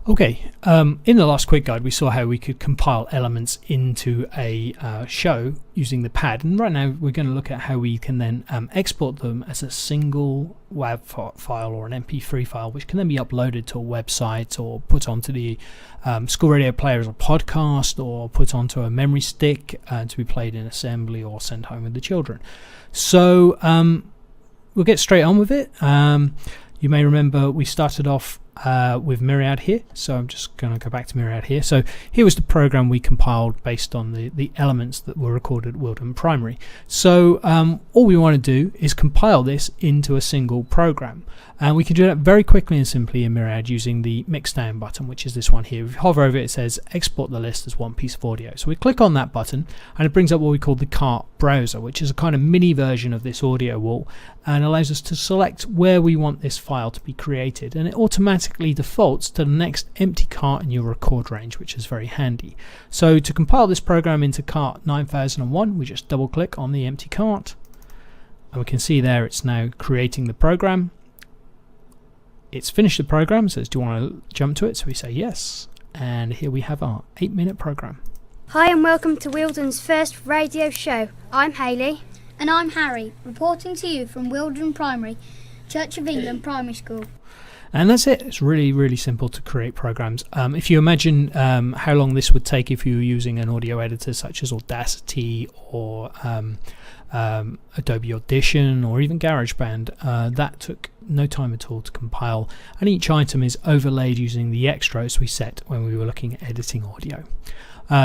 Okay, in the last quick guide we saw how we could compile elements into a show using the pad, and right now we're going to look at how we can then export them as a single WAV file or an MP3 file, which can then be uploaded to a website or put onto the school radio player as a podcast, or put onto a memory stick to be played in assembly or sent home with the children. So we'll get straight on with it. You may remember we started off with Myriad here, so I'm just going to go back to Myriad here. So here was the program we compiled based on the elements that were recorded at Wilton Primary. So all we want to do is compile this into a single program, and we can do that very quickly and simply in Myriad using the Mixdown button, which is this one here. If you hover over it, it says export the list as one piece of audio. So we click on that button and it brings up what we call the CART browser, which is a kind of mini version of this audio wall, and allows us to select where we want this file to be created, and it automatically defaults to the next empty cart in your record range, which is very handy. So to compile this program into cart 9001, we just double click on the empty cart and we can see there it's now creating the program. It's finished the program, says do you want to jump to it, so we say yes, and here we have our 8-minute program. Hi and welcome to Wilton's first radio show. I'm Hayley. And I'm Harry, reporting to you from Wilton Primary, Church of England Primary School. And that's it. It's really, really simple to create programs. If you imagine how long this would take if you were using an audio editor such as Audacity or Adobe Audition or even GarageBand, that took no time at all to compile. And each item is overlaid using the extras we set when we were looking at editing audio.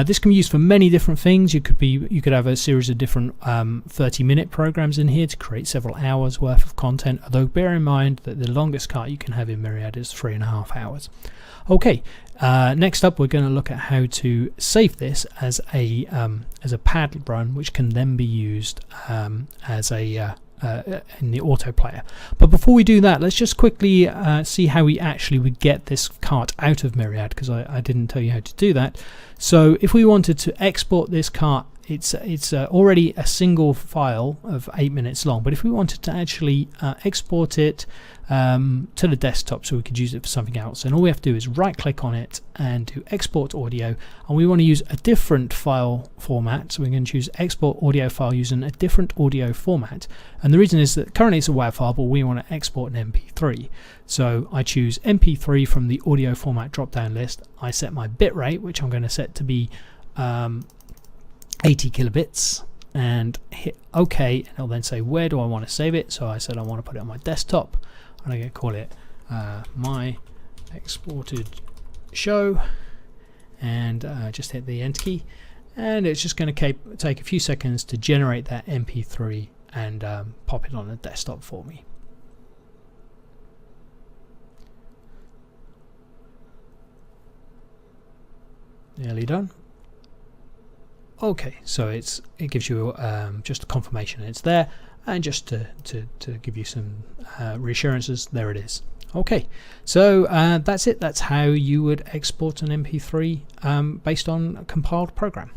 This can be used for many different things. You could have a series of different 30-minute programs in here to create several hours worth of content, although bear in mind that the longest cart you can have in Myriad is 3.5 hours. Okay, next up we're going to look at how to save this as a pad run, which can then be used as a in the auto player. But before we do that, let's just quickly see how we actually would get this cart out of Myriad, because I didn't tell you how to do that. So if we wanted to export this cart, it's already a single file of 8 minutes long, but if we wanted to actually export it to the desktop so we could use it for something else, and all we have to do is right click on it and do export audio, and we want to use a different file format, so we're going to choose export audio file using a different audio format. And the reason is that currently it's a WAV file, but we want to export an MP3, so I choose MP3 from the audio format drop down list. I set my bitrate, which I'm going to set to be 80 kilobits, and hit OK, and it'll then say where do I want to save it. So I said I want to put it on my desktop, and I'm going to call it my exported show, and just hit the enter key, and it's just going to take a few seconds to generate that MP3 and pop it on the desktop for me. Nearly done. Okay, so it gives you just a confirmation it's there, and just to give you some reassurances, there it is. Okay, so that's it. That's how you would export an MP3 based on a compiled program.